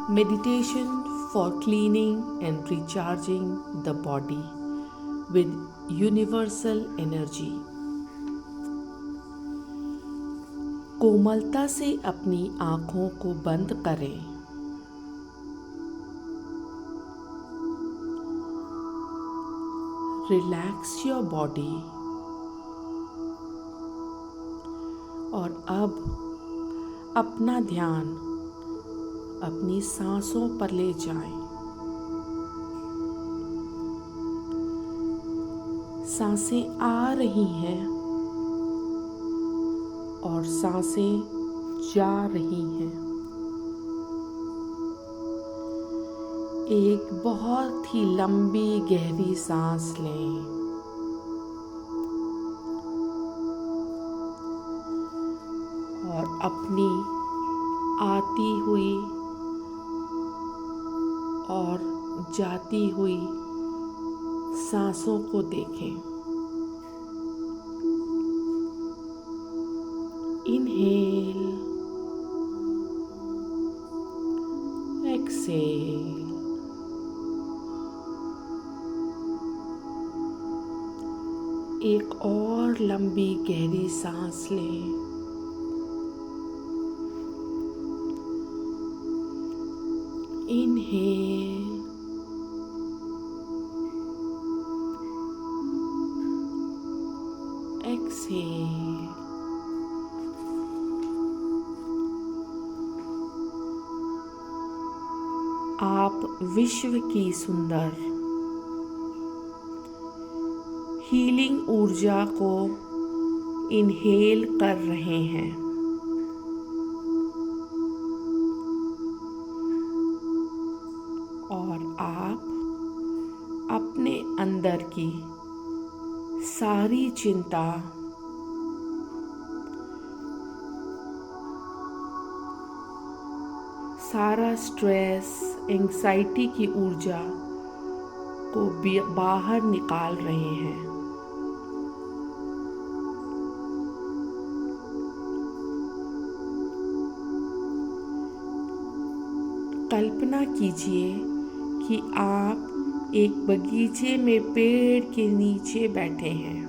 Meditation for cleaning and recharging the body with universal energy. कोमलता से अपनी आँखों को बंद करें। Relax your body. और अब अपना ध्यान अपनी सांसों पर ले जाएं। सांसें आ रही हैं और सांसें जा रही हैं। एक बहुत ही लंबी गहरी सांस लें और अपनी आती हुई और जाती हुई सांसों को देखें। Inhale, exhale. एक और लंबी गहरी सांस लें। Inhale, exhale. आप विश्व की सुंदर हीलिंग ऊर्जा को इनहेल कर रहे हैं और आप अपने अंदर की सारी चिंता, सारा स्ट्रेस, एंग्जाइटी की ऊर्जा को बाहर निकाल रहे हैं। कल्पना कीजिए कि आप एक बगीचे में पेड़ के नीचे बैठे हैं।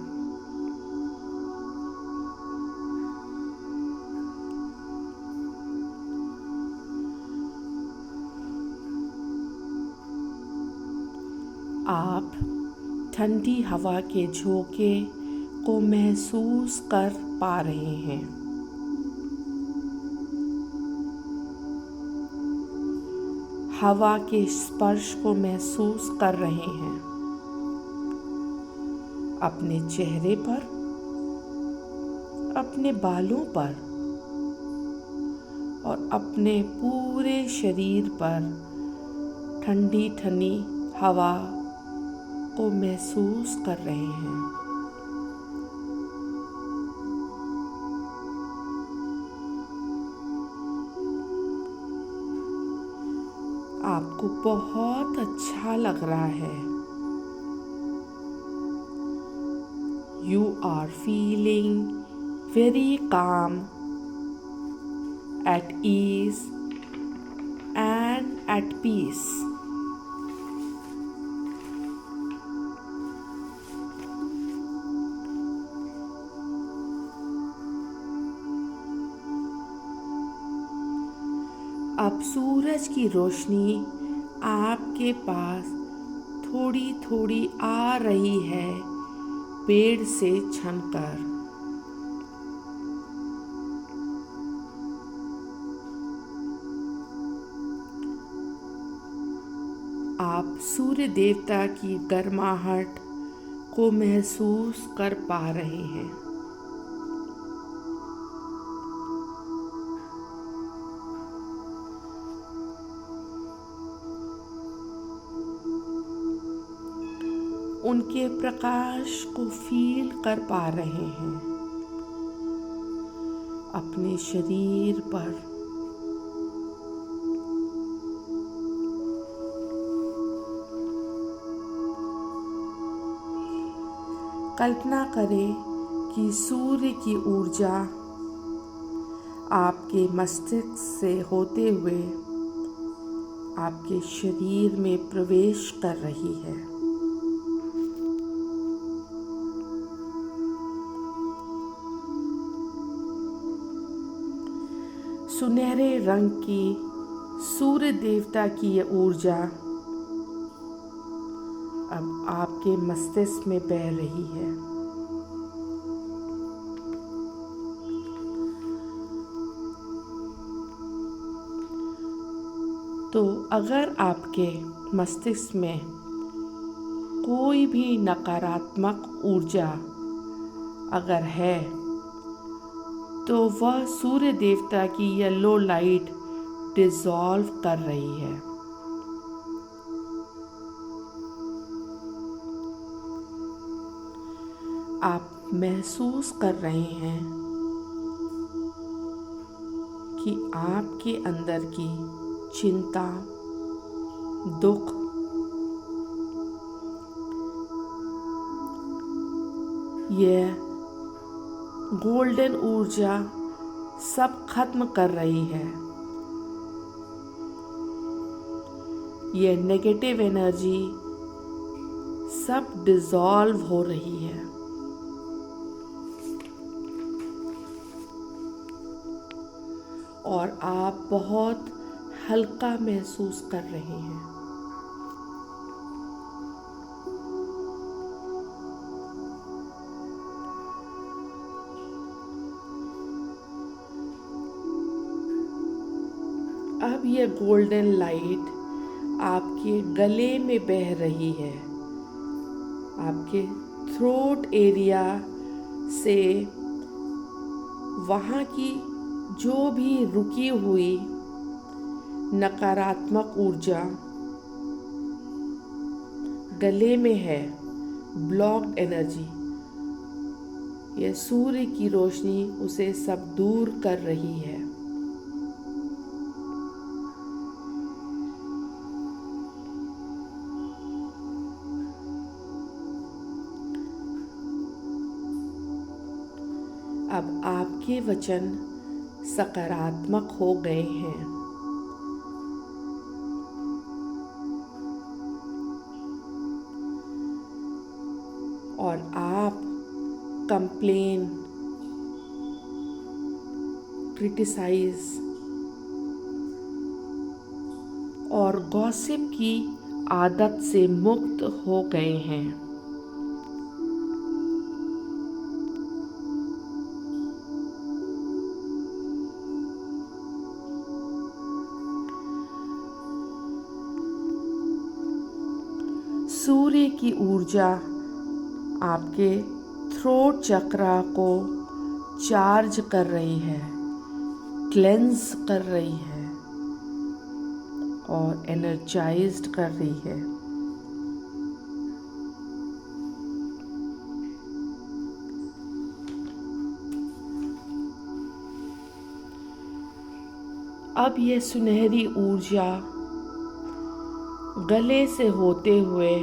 आप ठंडी हवा के झोंके को महसूस कर पा रहे हैं। हवा के स्पर्श को महसूस कर रहे हैं अपने चेहरे पर, अपने बालों पर और अपने पूरे शरीर पर ठंडी ठंडी हवा को महसूस कर रहे हैं। आपको बहुत अच्छा लग रहा है। You are feeling very calm, at ease and at peace. अब सूरज की रोशनी आपके पास थोड़ी थोड़ी आ रही है पेड़ से छनकर। आप सूर्य देवता की गर्माहट को महसूस कर पा रहे हैं। उनके प्रकाश को फील कर पा रहे हैं अपने शरीर पर। कल्पना करें कि सूर्य की ऊर्जा आपके मस्तिष्क से होते हुए आपके शरीर में प्रवेश कर रही है। सुनहरे रंग की सूर्य देवता की यह ऊर्जा अब आपके मस्तिष्क में बह रही है। तो अगर आपके मस्तिष्क में कोई भी नकारात्मक ऊर्जा अगर है, तो वह सूर्य देवता की येलो लाइट डिसॉल्व कर रही है। आप महसूस कर रहे हैं कि आपके अंदर की चिंता, दुख, यह गोल्डन ऊर्जा सब खत्म कर रही है। यह नेगेटिव एनर्जी सब डिसॉल्व हो रही है। और आप बहुत हल्का महसूस कर रहे हैं। अब यह गोल्डन लाइट आपके गले में बह रही है। आपके थ्रोट एरिया से वहाँ की जो भी रुकी हुई नकारात्मक ऊर्जा गले में है, ब्लॉक्ड एनर्जी, यह सूर्य की रोशनी उसे सब दूर कर रही है। अब आपके वचन सकारात्मक हो गए हैं। और आप कंप्लेन, क्रिटिसाइज और गॉसिप की आदत से मुक्त हो गए हैं। सूर्य की ऊर्जा आपके थ्रोट चक्रा को चार्ज कर रही है, क्लेंस कर रही है और एनर्जाइज्ड कर रही है। अब यह सुनहरी ऊर्जा गले से होते हुए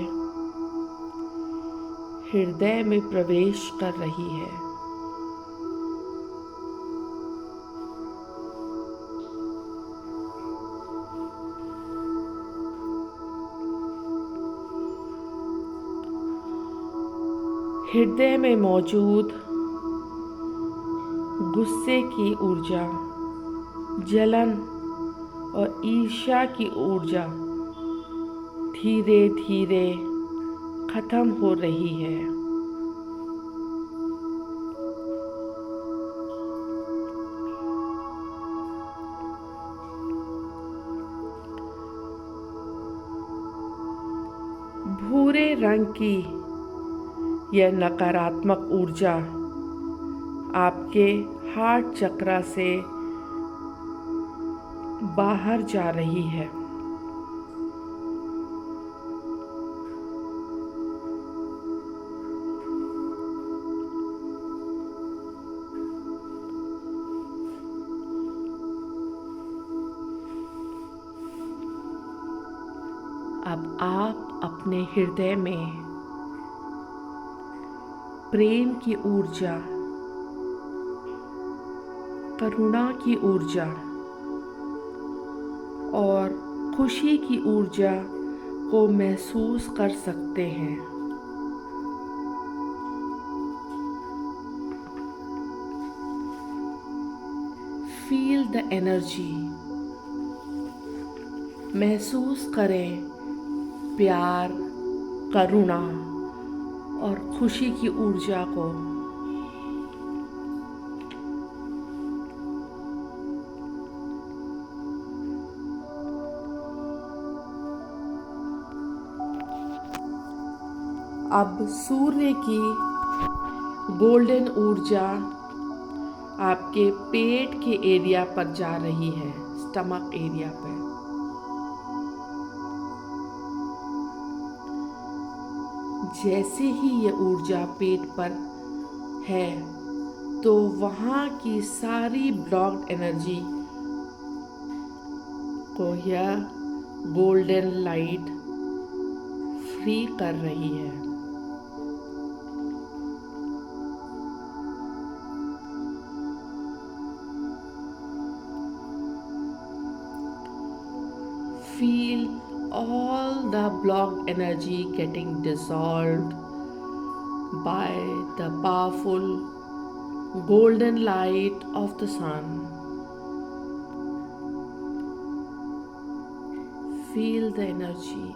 हृदय में प्रवेश कर रही है। हृदय में मौजूद गुस्से की ऊर्जा, जलन और ईर्ष्या की ऊर्जा धीरे धीरे खत्म हो रही है। भूरे रंग की यह नकारात्मक ऊर्जा आपके हार्ट चक्रा से बाहर जा रही है। अब आप अपने हृदय में प्रेम की ऊर्जा, करुणा की ऊर्जा और खुशी की ऊर्जा को महसूस कर सकते हैं। Feel the energy. महसूस करें प्यार, करुणा और खुशी की ऊर्जा को। अब सूर्य की गोल्डन ऊर्जा आपके पेट के एरिया पर जा रही है, स्टमक एरिया पर। जैसे ही ये ऊर्जा पेट पर है तो वहाँ की सारी ब्लॉक्ड एनर्जी को यह गोल्डन लाइट फ्री कर रही है। Feel all the blocked energy getting dissolved by the powerful golden light of the sun. Feel the energy.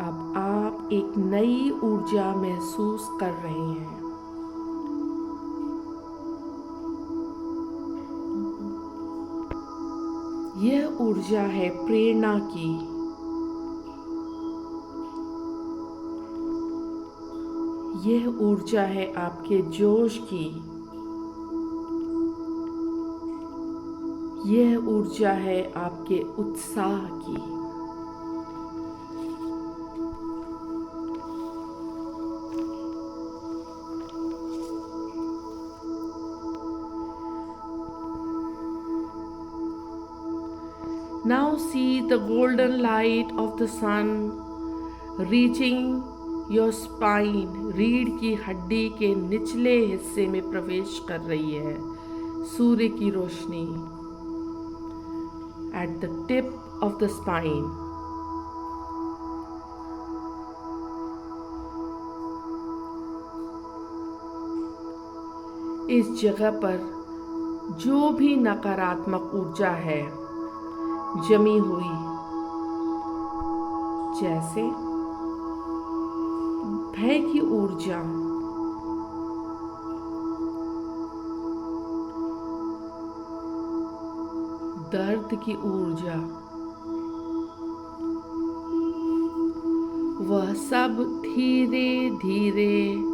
अब आप एक नई ऊर्जा महसूस कर रहे हैं। यह ऊर्जा है प्रेरणा की। यह ऊर्जा है आपके जोश की। यह ऊर्जा है आपके उत्साह की। Now see the golden light of the sun reaching your spine. रीढ़ की हड्डी के निचले हिस्से में प्रवेश कर रही है सूर्य की रोशनी। At the tip of the spine. इस जगह पर जो भी नकारात्मक ऊर्जा है जमी हुई, जैसे भय की ऊर्जा, दर्द की ऊर्जा, वह सब धीरे धीरे